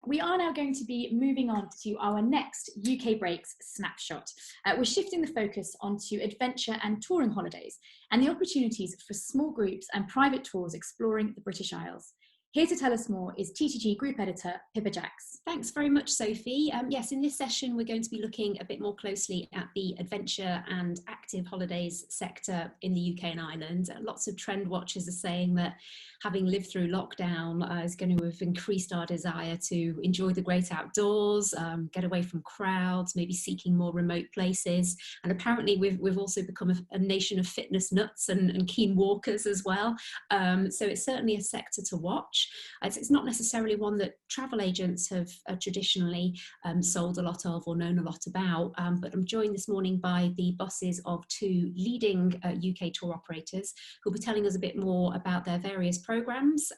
We are now going to be moving on to our next UK Breaks snapshot. We're shifting the focus onto adventure and touring holidays and the opportunities for small groups and private tours exploring the British Isles. Here to tell us more is TTG Group Editor, Pippa Jacks. Thanks very much, Sophie. Yes, in this session, we're going to be looking a bit more closely at the adventure and active holidays sector in the UK and Ireland. Lots of trend watchers are saying that having lived through lockdown is going to have increased our desire to enjoy the great outdoors, get away from crowds, maybe seeking more remote places. And apparently we've also become a nation of fitness nuts and keen walkers as well. So it's certainly a sector to watch. It's not necessarily one that travel agents have traditionally sold a lot of or known a lot about, but I'm joined this morning by the bosses of two leading UK tour operators who'll be telling us a bit more about their various programs,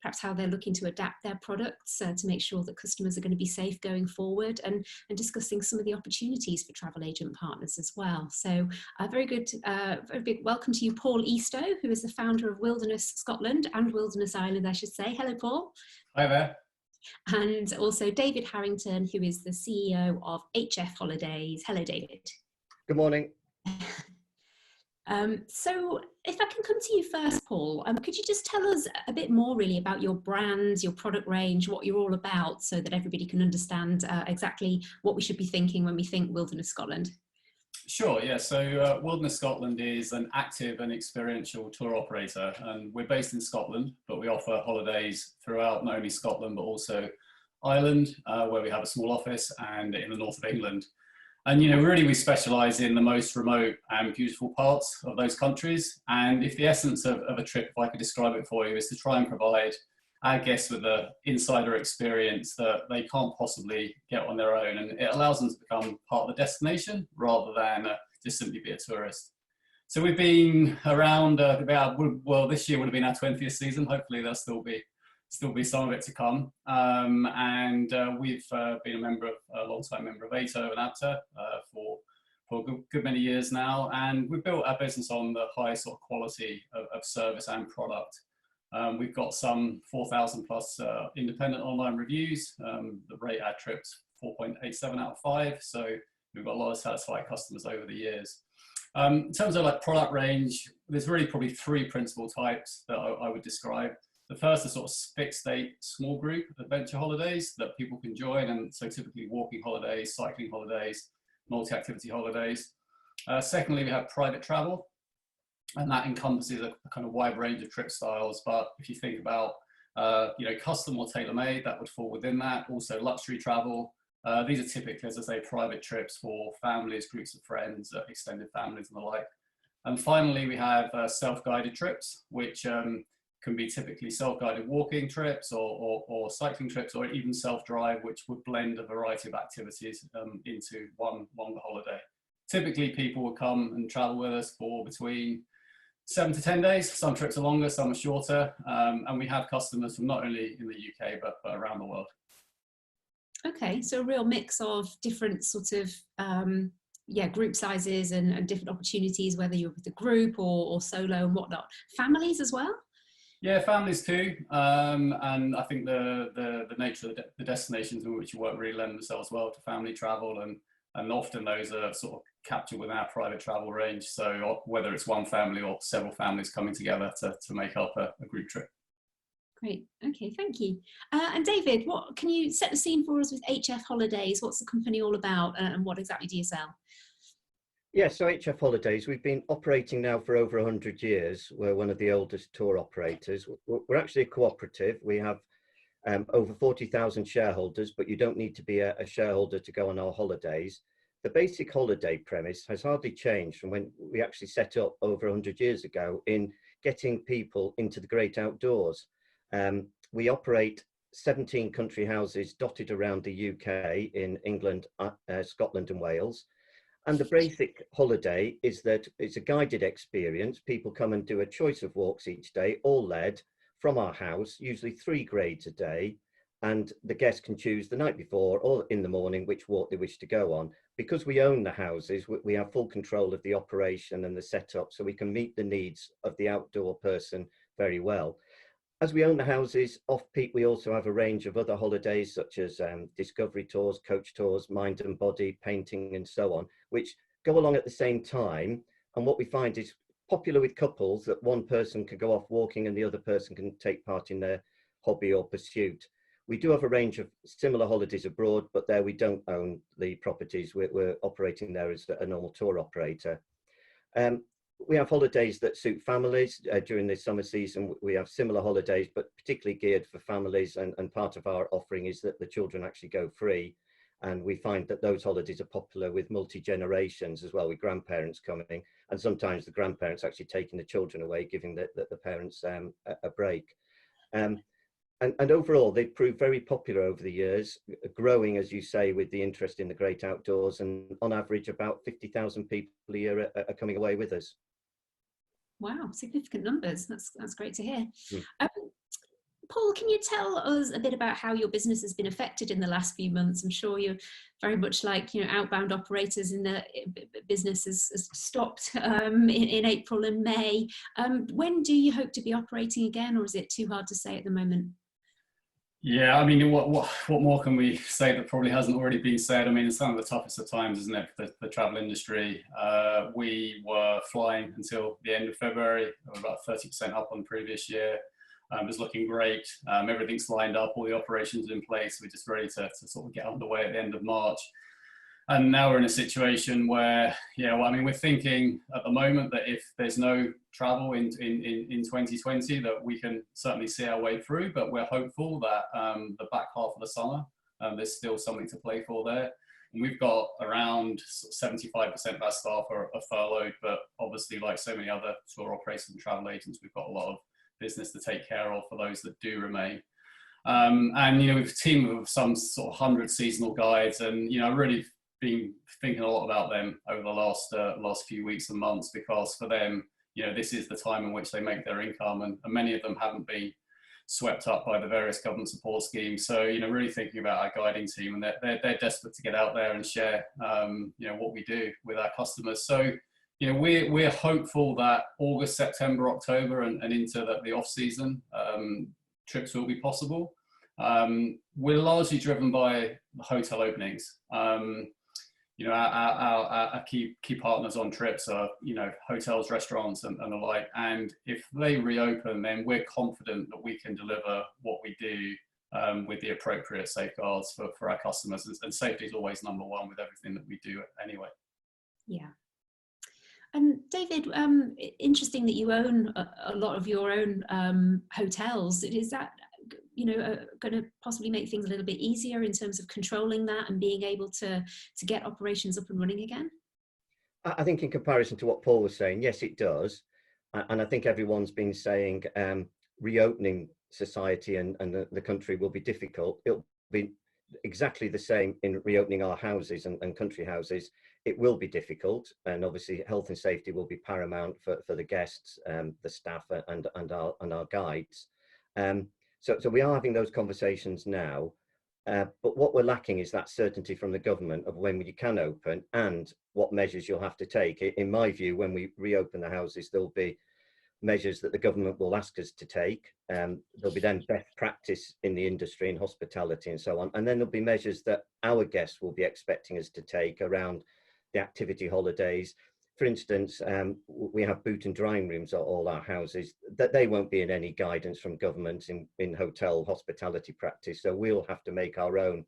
perhaps how they're looking to adapt their products to make sure that customers are going to be safe going forward, and discussing some of the opportunities for travel agent partners as well. So very big welcome to you, Paul Eastoe, who is the founder of Wilderness Scotland and Wilderness Ireland, I should say. Hello, Paul. Hi there. And also David Harrington, who is the CEO of HF Holidays. Hello, David. Good morning. So if I can come to you first, Paul, could you just tell us a bit more really about your brands, your product range, what you're all about, so that everybody can understand exactly what we should be thinking when we think Wilderness Scotland? Sure, yeah. So Wilderness Scotland is an active and experiential tour operator, and we're based in Scotland, but we offer holidays throughout not only Scotland, but also Ireland, where we have a small office, and in the north of England. And, you know, really we specialise in the most remote and beautiful parts of those countries. And if the essence of a trip, if I could describe it for you, is to try and provide our guests with an insider experience that they can't possibly get on their own. And it allows them to become part of the destination rather than just simply be a tourist. So we've been around well, this year would have been our 20th season. Hopefully there'll still be some of it to come. We've been a long-time member of ATO and ABTA for a good many years now. And we've built our business on the highest sort of quality of service and product. We've got some 4,000 plus independent online reviews that rate our trips 4.87 out of 5. So we've got a lot of satisfied customers over the years. In terms of like product range, there's really probably three principal types that I would describe. The first is sort of fixed date small group adventure holidays that people can join. And so typically walking holidays, cycling holidays, multi-activity holidays. Secondly, we have private travel. And that encompasses a kind of wide range of trip styles. But if you think about, custom or tailor-made, that would fall within that. Also luxury travel. These are typically, as I say, private trips for families, groups of friends, extended families and the like. And finally, we have self-guided trips, which can be typically self-guided walking trips or cycling trips, or even self-drive, which would blend a variety of activities into one longer holiday. Typically, people will come and travel with us for between 7 to 10 days. Some trips are longer, some are shorter. And we have customers from not only in the UK, but around the world. Okay, so a real mix of different sort of group sizes and different opportunities, whether you're with a group or solo and whatnot. Families as well? Yeah, families too. And I think the nature of the destinations in which you work really lend themselves well to family travel, and often those are sort of captured within our private travel range. So whether it's one family or several families coming together to make up a group trip. Great. Okay, thank you. And David, what can you set the scene for us with HF Holidays? What's the company all about, and what exactly do you sell? Yeah, so HF Holidays, we've been operating now for over 100 years. We're one of the oldest tour operators. We're actually a cooperative. We have over 40,000 shareholders, but you don't need to be a shareholder to go on our holidays. The basic holiday premise has hardly changed from when we actually set up over 100 years ago in getting people into the great outdoors. We operate 17 country houses dotted around the UK in England, Scotland and Wales. And the basic holiday is that it's a guided experience. People come and do a choice of walks each day, all led from our house, usually 3 grades a day. And the guest can choose the night before or in the morning which walk they wish to go on. Because we own the houses, we have full control of the operation and the setup, so we can meet the needs of the outdoor person very well. As we own the houses, off-peak we also have a range of other holidays such as discovery tours, coach tours, mind and body, painting and so on, which go along at the same time. And what we find is popular with couples, that one person can go off walking and the other person can take part in their hobby or pursuit. We do have a range of similar holidays abroad, but there we don't own the properties. We're operating there as a normal tour operator. We have holidays that suit families during the summer season. We have similar holidays, but particularly geared for families. And part of our offering is that the children actually go free. And we find that those holidays are popular with multi-generations as well, with grandparents coming. And sometimes the grandparents actually taking the children away, giving the parents a break. And overall, they've proved very popular over the years, growing, as you say, with the interest in the great outdoors. And on average, about 50,000 people a year are coming away with us. Wow, significant numbers. That's great to hear. Mm. Paul, can you tell us a bit about how your business has been affected in the last few months? I'm sure you're very much like, outbound operators in the business has stopped in April and May. When do you hope to be operating again, or is it too hard to say at the moment? Yeah, I mean, what more can we say that probably hasn't already been said? I mean, it's some of the toughest of times, isn't it, for the travel industry? We were flying until the end of February, about 30% up on the previous year. It was looking great. Everything's lined up, all the operations in place. We're just ready to sort of get underway at the end of March. And now we're in a situation where, we're thinking at the moment that if there's no travel in 2020, that we can certainly see our way through, but we're hopeful that the back half of the summer, there's still something to play for there. And we've got around 75% of our staff are furloughed, but obviously, like so many other tour operators and travel agents, we've got a lot of business to take care of for those that do remain. And, we've a team of some sort of 100 seasonal guides, and, really been thinking a lot about them over the last few weeks and months, because for them, this is the time in which they make their income, and many of them haven't been swept up by the various government support schemes. So, really thinking about our guiding team, and they're desperate to get out there and share, what we do with our customers. So, we're hopeful that August, September, October, and into the off season, trips will be possible. We're largely driven by the hotel openings. Our key partners on trips are, hotels, restaurants, and the like. And if they reopen, then we're confident that we can deliver what we do with the appropriate safeguards for our customers. And safety is always number one with everything that we do anyway. Yeah. And David, interesting that you own a lot of your own hotels. Is that going to possibly make things a little bit easier in terms of controlling that and being able to get operations up and running again? I think in comparison to what Paul was saying, yes, it does. And I think everyone's been saying reopening society and the country will be difficult. It'll be exactly the same in reopening our houses and country houses. It will be difficult, and obviously health and safety will be paramount for the guests, the staff and our guides. So we are having those conversations now, but what we're lacking is that certainty from the government of when you can open and what measures you'll have to take. In my view, when we reopen the houses, there'll be measures that the government will ask us to take. There'll be then best practice in the industry and hospitality and so on. And then there'll be measures that our guests will be expecting us to take around the activity holidays. For instance, we have boot and drying rooms at all our houses, that they won't be in any guidance from government in hotel hospitality practice. So we'll have to make our own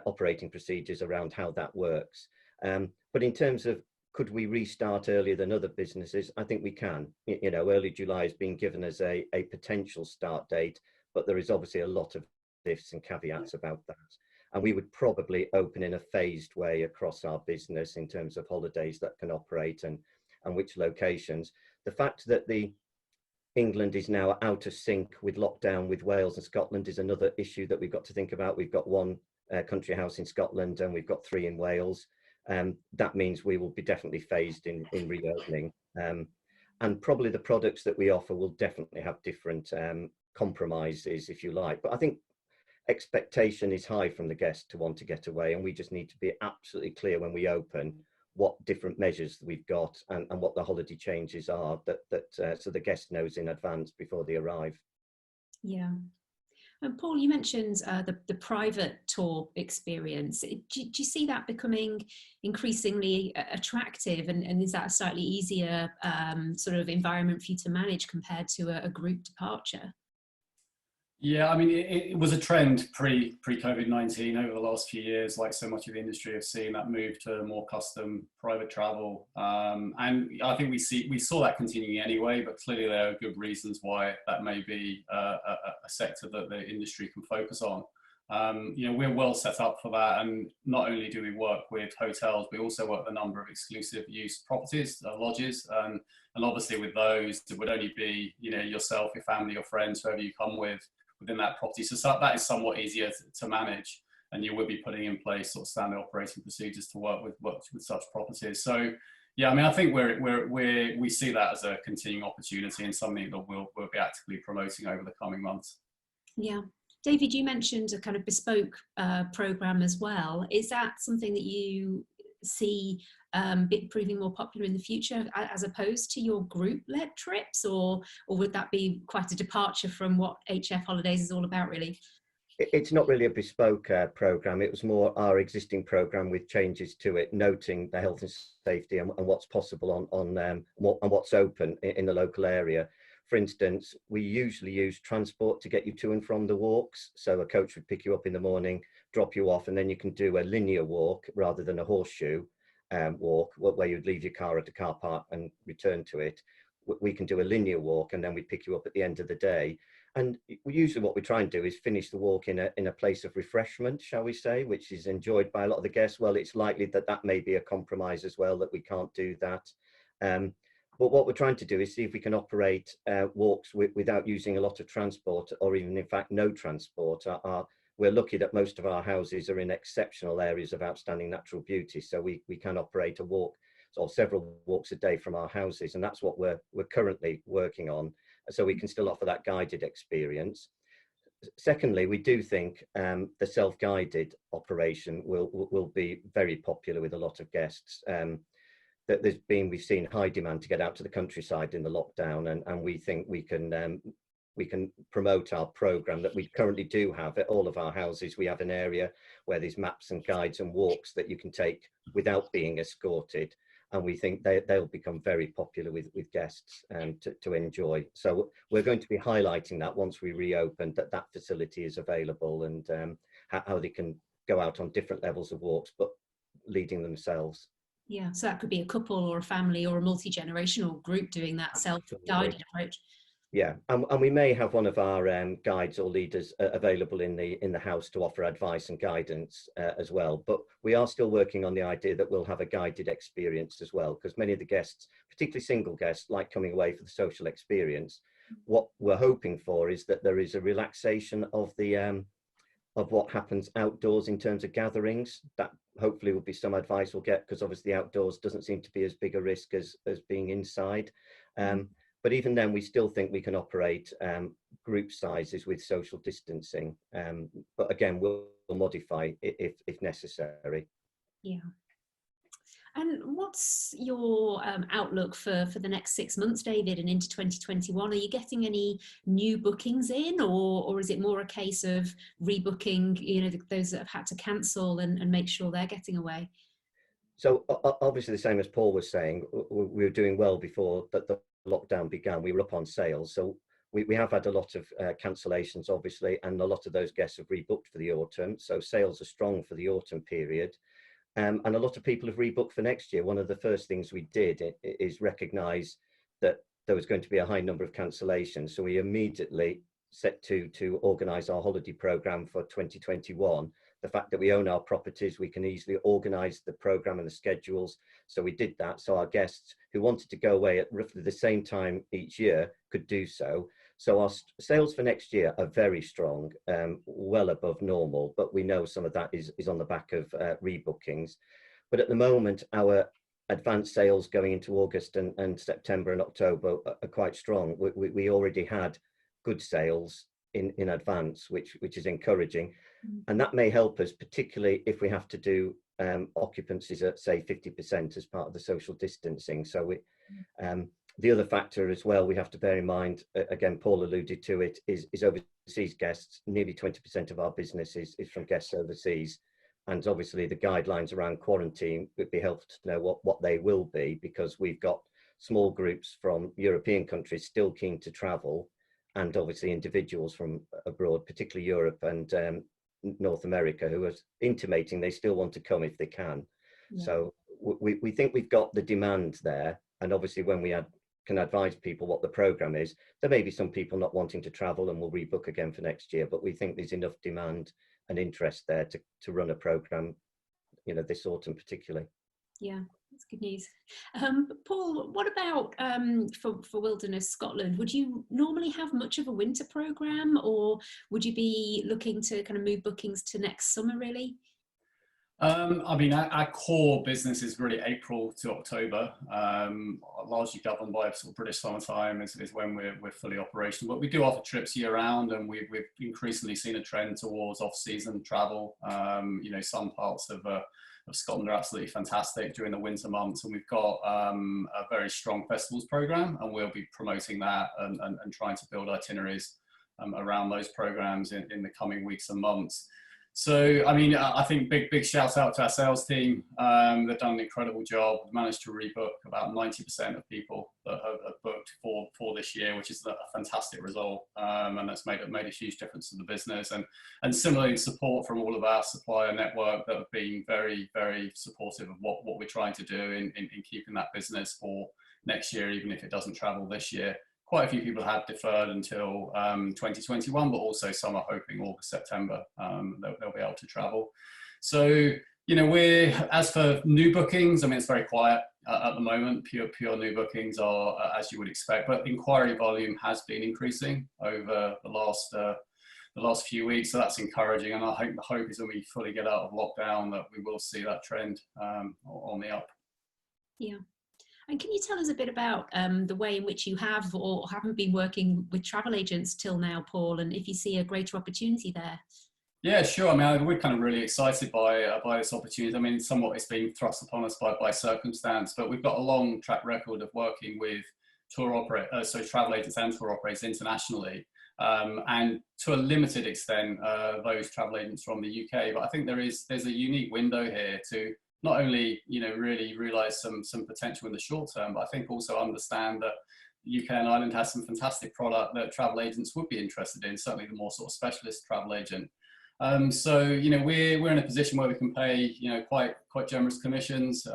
operating procedures around how that works. But in terms of could we restart earlier than other businesses, I think we can. Early July has been given as a potential start date, but there is obviously a lot of ifs and caveats about that. And we would probably open in a phased way across our business in terms of holidays that can operate and which locations. The fact that England is now out of sync with lockdown with Wales and Scotland is another issue that we've got to think about. We've got one country house in Scotland and we've got 3 in Wales. That means we will be definitely phased in reopening. And probably the products that we offer will definitely have different compromises, if you like. But I think expectation is high from the guest to want to get away, and we just need to be absolutely clear when we open what different measures we've got and what the holiday changes are, so the guest knows in advance before they arrive. Yeah. And Paul, you mentioned the private tour experience. Do you see that becoming increasingly attractive, and is that a slightly easier sort of environment for you to manage compared to a group departure? Yeah, I mean, it was a trend pre-COVID-19 over the last few years, like so much of the industry have seen that move to more custom private travel. And I think we saw that continuing anyway, but clearly there are good reasons why that may be a sector that the industry can focus on. You know, we're well set up for that, and not only do we work with hotels, we also work with a number of exclusive use properties, lodges, and obviously with those, it would only be, you know, yourself, your family, your friends, whoever you come with within that property. So that is somewhat easier to manage, and you will be putting in place sort of standard operating procedures to work with such properties. So yeah, I mean, I think we see that as a continuing opportunity and something that we'll be actively promoting over the coming months. Yeah. David, you mentioned a kind of bespoke program as well. Is that something that you see proving more popular in the future as opposed to your group-led trips, or would that be quite a departure from what HF Holidays is all about, really? It's not really a bespoke program. It was more our existing program with changes to it, noting the health and safety and what's possible on what's open in the local area. For instance, we usually use transport to get you to and from the walks. So a coach would pick you up in the morning, drop you off, and then you can do a linear walk rather than a horseshoe walk, where you'd leave your car at the car park and return to it. We can do a linear walk, and then we pick you up at the end of the day. And usually what we try and do is finish the walk in a place of refreshment, shall we say, which is enjoyed by a lot of the guests. Well, it's likely that may be a compromise as well, that we can't do that. But what we're trying to do is see if we can operate walks without using a lot of transport, or even in fact no transport. We're lucky that most of our houses are in exceptional areas of outstanding natural beauty, so we can operate a walk or several walks a day from our houses, and that's what we're currently working on, so we can still offer that guided experience. Secondly, we do think the self-guided operation will be very popular with a lot of guests. That we've seen high demand to get out to the countryside in the lockdown, and we think we can promote our program that we currently do have at all of our houses. We have an area where there's maps and guides and walks that you can take without being escorted, and we think they'll become very popular with guests to enjoy. So we're going to be highlighting that once we reopen, that facility is available, and how they can go out on different levels of walks, but leading themselves. Yeah, so that could be a couple or a family or a multi-generational group doing that self-guided approach. Yeah, and we may have one of our guides or leaders available in the house to offer advice and guidance as well. But we are still working on the idea that we'll have a guided experience as well, because many of the guests, particularly single guests, like coming away for the social experience. What we're hoping for is that there is a relaxation of the of what happens outdoors in terms of gatherings. That hopefully will be some advice we'll get, because obviously outdoors doesn't seem to be as big a risk as being inside. But even then, we still think we can operate group sizes with social distancing. But again, we'll modify if necessary. Yeah. And what's your outlook for the next 6 months, David, and into 2021? Are you getting any new bookings in, or is it more a case of rebooking, you know, those that have had to cancel and make sure they're getting away? So obviously, the same as Paul was saying, we were doing well before the lockdown began. We were up on sales. So we have had a lot of cancellations, obviously, and a lot of those guests have rebooked for the autumn. So sales are strong for the autumn period. And a lot of people have rebooked for next year. One of the first things we did is recognise that there was going to be a high number of cancellations. So we immediately set to organise our holiday programme for 2021. The fact that we own our properties, we can easily organise the programme and the schedules. So we did that. So our guests who wanted to go away at roughly the same time each year could do so. So our sales for next year are very strong, well above normal, but we know some of that is on the back of rebookings. But at the moment, our advanced sales going into August and September and October are quite strong. We already had good sales in advance, which is encouraging. And that may help us, particularly if we have to do occupancies at, say, 50% as part of the social distancing. So The other factor as well we have to bear in mind, again, Paul alluded to it, is overseas guests. Nearly 20% of our business is from guests overseas. And obviously the guidelines around quarantine would be helpful to know what they will be, because we've got small groups from European countries still keen to travel, and obviously individuals from abroad, particularly Europe and North America, who are intimating they still want to come if they can. Yeah. So we think we've got the demand there. And obviously when we can advise people what the program is, there may be some people not wanting to travel and will rebook again for next year, but we think there's enough demand and interest there to run a program, this autumn particularly. Yeah, that's good news. Paul, what about for Wilderness Scotland? Would you normally have much of a winter program, or would you be looking to kind of move bookings to next summer really? I mean, our core business is really April to October, largely governed by sort of British summertime is when we're fully operational. But we do offer trips year round, and we've increasingly seen a trend towards off-season travel. Some parts of Scotland are absolutely fantastic during the winter months, and we've got a very strong festivals program, and we'll be promoting that and trying to build itineraries around those programs in the coming weeks and months. So, I mean, I think big shout out to our sales team. They've done an incredible job. We've managed to rebook about 90% of people that have booked for this year, which is a fantastic result. And that's made a huge difference to the business. And similarly, support from all of our supplier network that have been very, very supportive of what we're trying to do in keeping that business for next year, even if it doesn't travel this year. Quite a few people have deferred until 2021, but also some are hoping August, September, they'll be able to travel. So, as for new bookings, I mean, it's very quiet at the moment. Pure new bookings are as you would expect, but inquiry volume has been increasing over the last few weeks. So that's encouraging. And I think the hope is when we fully get out of lockdown that we will see that trend on the up. Yeah. And can you tell us a bit about the way in which you have or haven't been working with travel agents till now, Paul, and if you see a greater opportunity there? Yeah, sure. I mean, we're kind of really excited by this opportunity. I mean, somewhat it's been thrust upon us by circumstance, but we've got a long track record of working with travel agents and tour operators internationally, and to a limited extent, those travel agents from the UK. But I think there's a unique window here to not only really realise some potential in the short term, but I think also understand that the UK and Ireland has some fantastic product that travel agents would be interested in, certainly the more sort of specialist travel agent. So we're in a position where we can pay quite generous commissions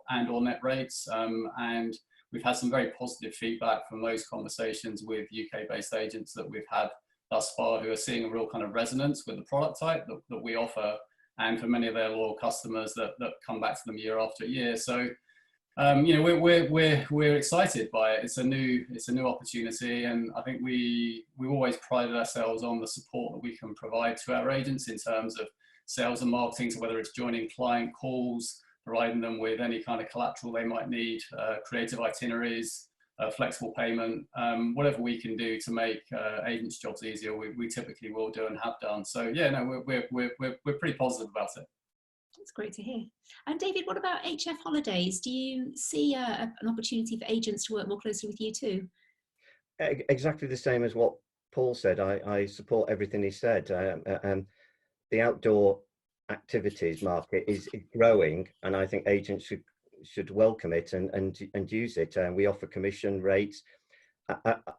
and or net rates, and we've had some very positive feedback from those conversations with UK-based agents that we've had thus far, who are seeing a real kind of resonance with the product type that we offer, and for many of their loyal customers that come back to them year after year. So, we're excited by it. It's a new opportunity, and I think we always prided ourselves on the support that we can provide to our agents in terms of sales and marketing. So whether it's joining client calls, providing them with any kind of collateral they might need, creative itineraries, flexible payment, whatever we can do to make agents' jobs easier, we typically will do and have done. So yeah, no, we're pretty positive about it. That's great to hear. And David, what about HF Holidays? Do you see an opportunity for agents to work more closely with you too? Exactly the same as what Paul said. I support everything he said. The outdoor activities market is growing, and I think agents should welcome it and use it. We offer commission rates.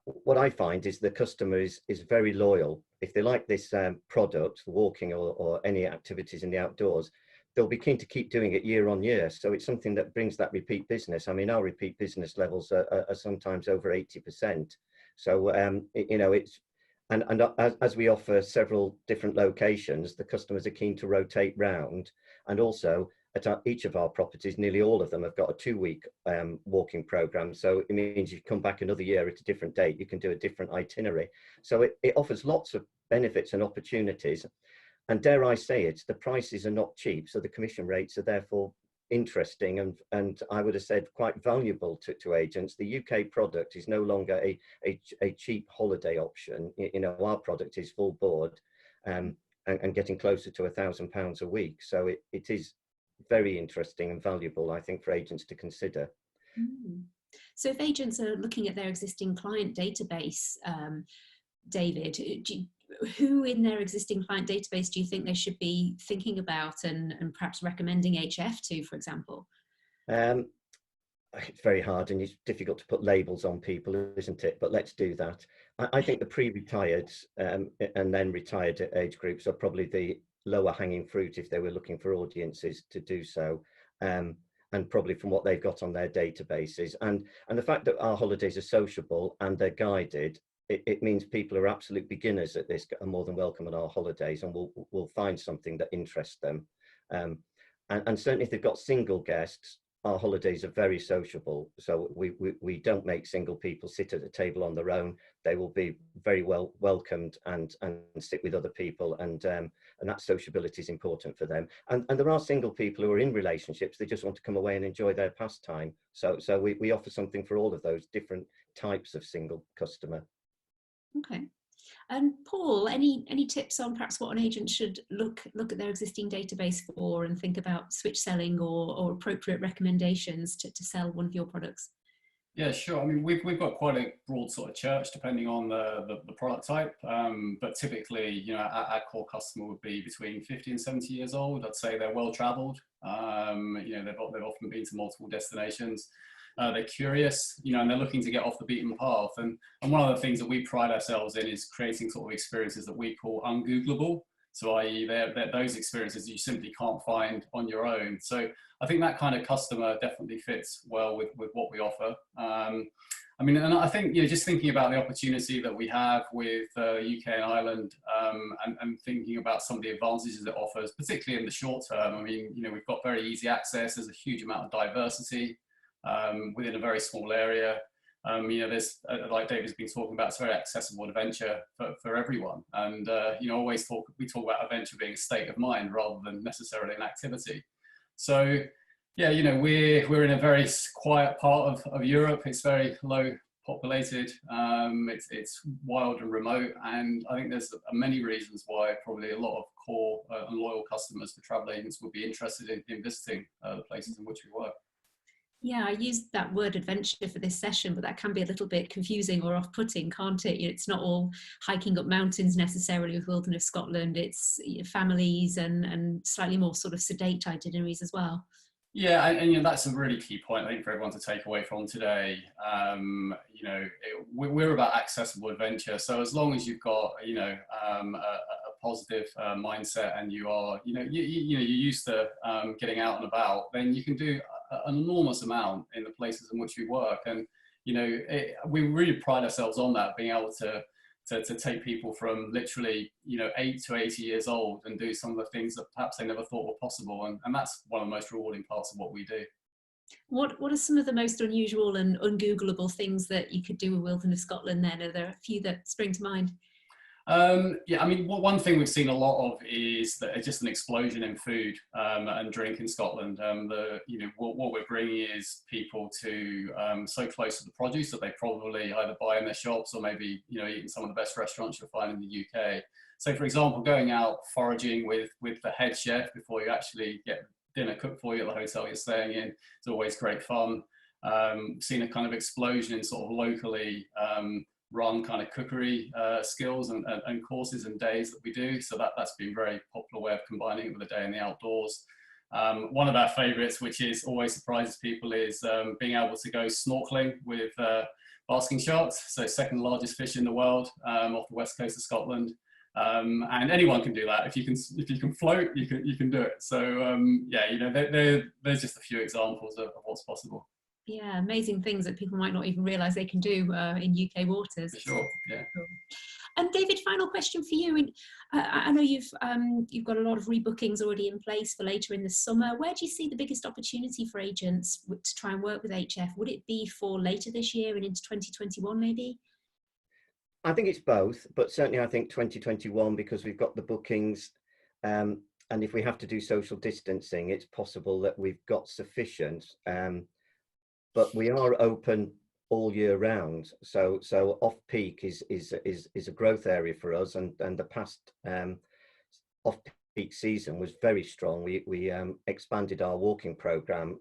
What I find is the customer is very loyal. If they like this product, walking or any activities in the outdoors, they'll be keen to keep doing it year on year. So it's something that brings that repeat business. I mean, our repeat business levels are sometimes over 80%. So it's and as we offer several different locations, the customers are keen to rotate round, and also at each of our properties, nearly all of them have got a 2-week walking program. So it means you come back another year at a different date, you can do a different itinerary. So it offers lots of benefits and opportunities. And dare I say it, the prices are not cheap. So the commission rates are therefore interesting and I would have said quite valuable to agents. The UK product is no longer a cheap holiday option. Our product is full board and getting closer to £1,000 a week. So it is very interesting and valuable, I think, for agents to consider. So if agents are looking at their existing client database, David, who in their existing client database do you think they should be thinking about and perhaps recommending HF to, for example? It's very hard and it's difficult to put labels on people, isn't it? But let's do that. I think the pre-retired and then retired age groups are probably the lower hanging fruit if they were looking for audiences to do so. And probably from what they've got on their databases. And the fact that our holidays are sociable and they're guided, it means people are absolute beginners at this are more than welcome on our holidays, and we'll find something that interests them. And certainly if they've got single guests, our holidays are very sociable. So we don't make single people sit at a table on their own. They will be very well welcomed and sit with other people, and that sociability is important for them. And there are single people who are in relationships, they just want to come away and enjoy their pastime. So we offer something for all of those different types of single customer. Okay. And Paul, any tips on perhaps what an agent should look at their existing database for and think about switch selling or appropriate recommendations to sell one of your products? Yeah, sure. I mean, we've got quite a broad sort of church depending on the product type, but typically, you know, our core customer would be between 50 and 70 years old. I'd say they're well traveled. You know, they've often been to multiple destinations. They're curious, you know, and they're looking to get off the beaten path. And one of the things that we pride ourselves in is creating sort of experiences that we call ungoogleable. So i.e. they're those experiences you simply can't find on your own. So I think that kind of customer definitely fits well with what we offer. I mean, and I think, you know, just thinking about the opportunity that we have with UK and Ireland, and thinking about some of the advantages it offers, particularly in the short term. I mean, you know, we've got very easy access. There's a huge amount of diversity within a very small area. You know, there's, like David's been talking about, it's very accessible adventure for everyone. And, you know, we talk about adventure being a state of mind rather than necessarily an activity. So, yeah, you know, we're in a very quiet part of Europe. It's very low populated. It's wild and remote. And I think there's many reasons why probably a lot of core and loyal customers for travel agents would be interested in visiting the places in which we work. Yeah, I used that word adventure for this session, but that can be a little bit confusing or off-putting, can't it? It's not all hiking up mountains necessarily with Wilderness Scotland. It's families and slightly more sort of sedate itineraries as well. Yeah, and you know, that's a really key point, I think, for everyone to take away from today. You know, we're about accessible adventure. So as long as you've got, you know, a positive mindset, and you are, you know, you're used to getting out and about, then you can do an enormous amount in the places in which we work. And, you know, we really pride ourselves on that, being able to take people from literally, you know, 8 to 80 years old and do some of the things that perhaps they never thought were possible. And that's one of the most rewarding parts of what we do. What are some of the most unusual and ungoogleable things that you could do with Wilderness Scotland then? Are there a few that spring to mind? Yeah, I mean, one thing we've seen a lot of is that it's just an explosion in food and drink in Scotland. You know, what we're bringing is people to so close to the produce that they probably either buy in their shops or maybe, you know, eat in some of the best restaurants you'll find in the UK. So, for example, going out foraging with the head chef before you actually get dinner cooked for you at the hotel you're staying in is always great fun. Seen a kind of explosion in sort of locally run kind of cookery skills and courses and days that we do. So that's been a very popular way of combining it with a day in the outdoors. One of our favorites, which is always surprises people, is being able to go snorkeling with basking sharks. So second largest fish in the world off the west coast of Scotland. And anyone can do that. If you can float, you can do it. So yeah, you know, there's just a few examples of what's possible. Yeah, amazing things that people might not even realise they can do in UK waters. For sure, yeah. And David, final question for you. And I know you've got a lot of rebookings already in place for later in the summer. Where do you see the biggest opportunity for agents to try and work with HF? Would it be for later this year and into 2021 maybe? I think it's both, but certainly I think 2021, because we've got the bookings, and if we have to do social distancing, it's possible that we've got sufficient. But we are open all year round, so off peak is a growth area for us, and the past off peak season was very strong. We expanded our walking program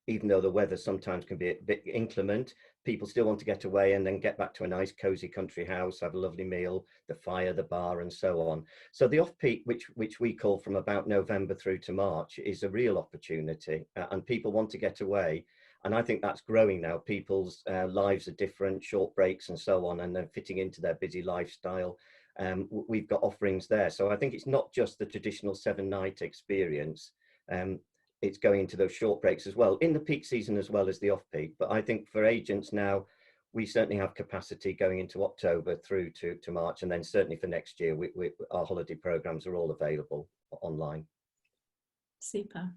even though the weather sometimes can be a bit inclement, people still want to get away and then get back to a nice cozy country house, have a lovely meal, the fire, the bar, and so on. So the off-peak, which we call from about November through to March, is a real opportunity, and people want to get away. And I think that's growing now. People's lives are different, short breaks and so on, and they're fitting into their busy lifestyle. We've got offerings there. So I think it's not just the traditional 7-night experience. It's going into those short breaks as well, in the peak season as well as the off-peak. But I think for agents now, we certainly have capacity going into October through to March, and then certainly for next year, our holiday programs are all available online. Super.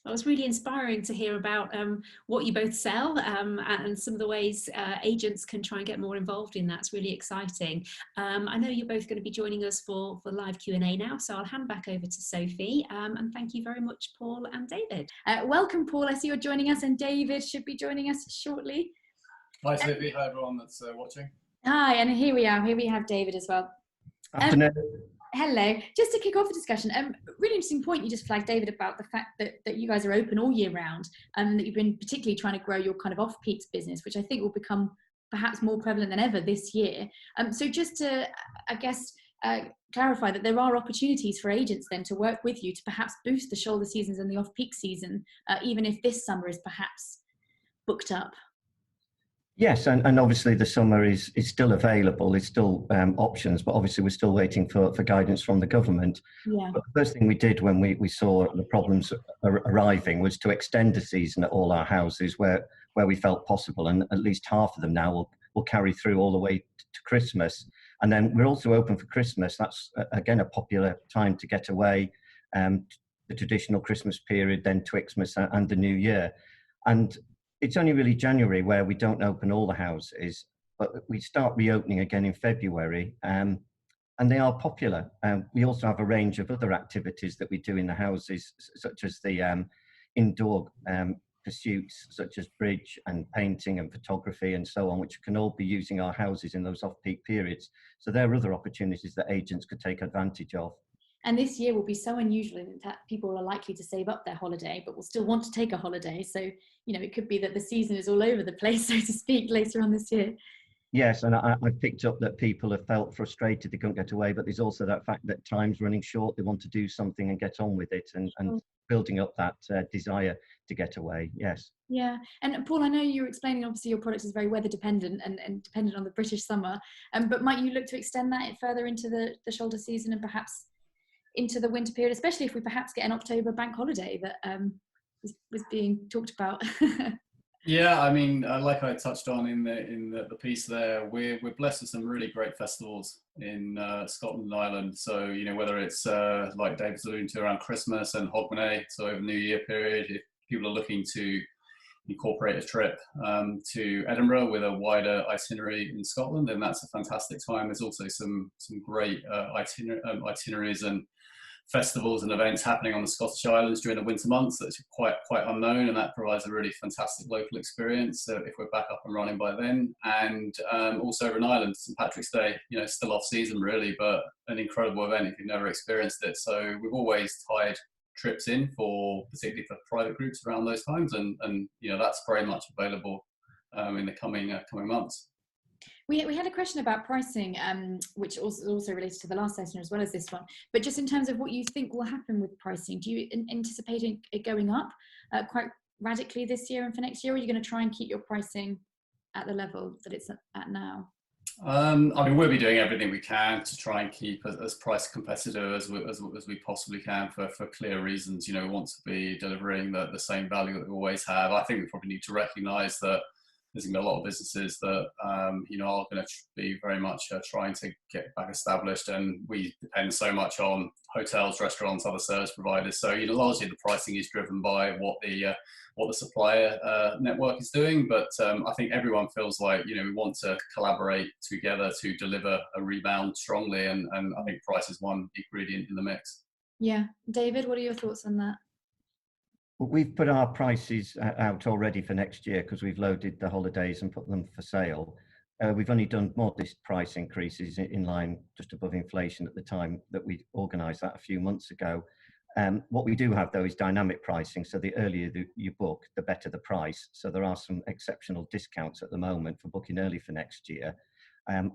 Well, it's really inspiring to hear about what you both sell and some of the ways agents can try and get more involved in that. It's really exciting. I know you're both going to be joining us for live Q&A now, so I'll hand back over to Sophie. And thank you very much, Paul and David. Welcome, Paul. I see you're joining us, and David should be joining us shortly. Hi, Sophie. Hi, everyone that's watching. Hi, and here we are. Here we have David as well. Afternoon. Hello. Just to kick off the discussion, really interesting point you just flagged, David, about the fact that you guys are open all year round, and that you've been particularly trying to grow your kind of off-peaks business, which I think will become perhaps more prevalent than ever this year. So just to, I guess, clarify that there are opportunities for agents then to work with you to perhaps boost the shoulder seasons and the off-peak season, even if this summer is perhaps booked up. Yes, and obviously the summer is still available. There's still options, but obviously we're still waiting for guidance from the government. Yeah. But the first thing we did when we saw the problems arriving was to extend the season at all our houses where we felt possible, and at least half of them now will carry through all the way to Christmas. And then we're also open for Christmas. That's again a popular time to get away, the traditional Christmas period, then Twixmas and the New Year. And it's only really January where we don't open all the houses, but we start reopening again in February, and they are popular. We also have a range of other activities that we do in the houses, such as the indoor pursuits, such as bridge and painting and photography and so on, which can all be using our houses in those off-peak periods. So there are other opportunities that agents could take advantage of. And this year will be so unusual in that people are likely to save up their holiday, but will still want to take a holiday. So, you know, it could be that the season is all over the place, so to speak, later on this year. Yes, and I picked up that people have felt frustrated they couldn't get away, but there's also that fact that time's running short. They want to do something and get on with it, and building up that desire to get away. Yes. Yeah, and Paul, I know you were explaining obviously your product is very weather dependent and dependent on the British summer, but might you look to extend that further into the shoulder season and perhaps into the winter period, especially if we perhaps get an October bank holiday that was being talked about? Yeah, I mean, like I touched on in the piece there, we're blessed with some really great festivals in Scotland and Ireland. So, you know, whether it's like David's alluding to around Christmas and Hogmanay, so over the New Year period, if people are looking to incorporate a trip to Edinburgh with a wider itinerary in Scotland, then that's a fantastic time. There's also some great itineraries and festivals and events happening on the Scottish Islands during the winter months that's quite unknown, and that provides a really fantastic local experience if we're back up and running by then. And also over in Ireland, St Patrick's Day, you know, still off season really, but an incredible event if you've never experienced it. So we've always tied trips in particularly for private groups around those times, and you know, that's very much available in the coming months. We had a question about pricing, which also relates to the last session as well as this one. But just in terms of what you think will happen with pricing, do you anticipate it going up quite radically this year and for next year, or are you going to try and keep your pricing at the level that it's at now? I mean, we'll be doing everything we can to try and keep as price competitive as we possibly can for clear reasons. You know, we want to be delivering the same value that we always have. I think we probably need to recognise that there's going to be a lot of businesses that you know, are going to be very much trying to get back established, and we depend so much on hotels, restaurants, other service providers. So, you know, largely the pricing is driven by what the supplier network is doing. But I think everyone feels like, you know, we want to collaborate together to deliver a rebound strongly, and I think price is one ingredient in the mix. Yeah, David, what are your thoughts on that? Well, we've put our prices out already for next year because we've loaded the holidays and put them for sale. We've only done modest price increases in line just above inflation at the time that we organised that a few months ago. What we do have though is dynamic pricing, so the earlier you book, the better the price. So there are some exceptional discounts at the moment for booking early for next year.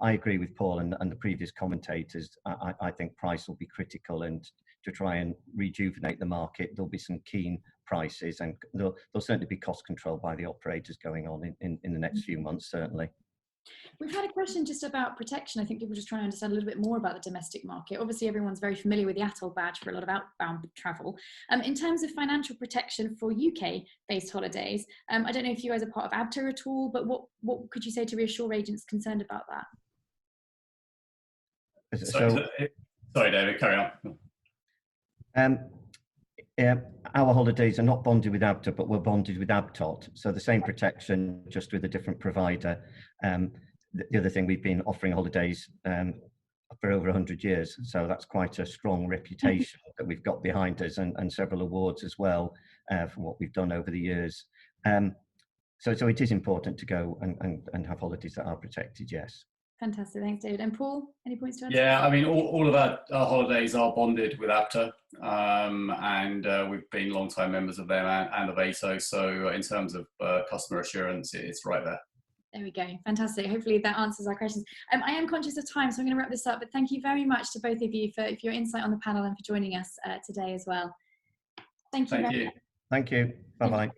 I agree with Paul and the previous commentators. I think price will be critical, and to try and rejuvenate the market, there'll be some keen prices, and there'll certainly be cost control by the operators going on in the next few months, certainly. We've had a question just about protection. I think people are just trying to understand a little bit more about the domestic market. Obviously, everyone's very familiar with the ATOL badge for a lot of outbound travel. In terms of financial protection for UK-based holidays, I don't know if you guys are part of ABTA at all, but what could you say to reassure agents concerned about that? Sorry, David, carry on. Our holidays are not bonded with ABTA, but we're bonded with ABTOT. So the same protection, just with a different provider. The other thing, we've been offering holidays for over 100 years. So that's quite a strong reputation that we've got behind us, and several awards as well from what we've done over the years. So it is important to go and have holidays that are protected, yes. Fantastic, thanks David. And Paul, any points to add? Yeah, I mean, all of our holidays are bonded with ABTA, and we've been long-time members of them and of ATO, so in terms of customer assurance, it's right there. There we go, fantastic. Hopefully that answers our questions. I am conscious of time, so I'm going to wrap this up, but thank you very much to both of you for your insight on the panel and for joining us today as well. Thank you. Thank you. Bye-bye.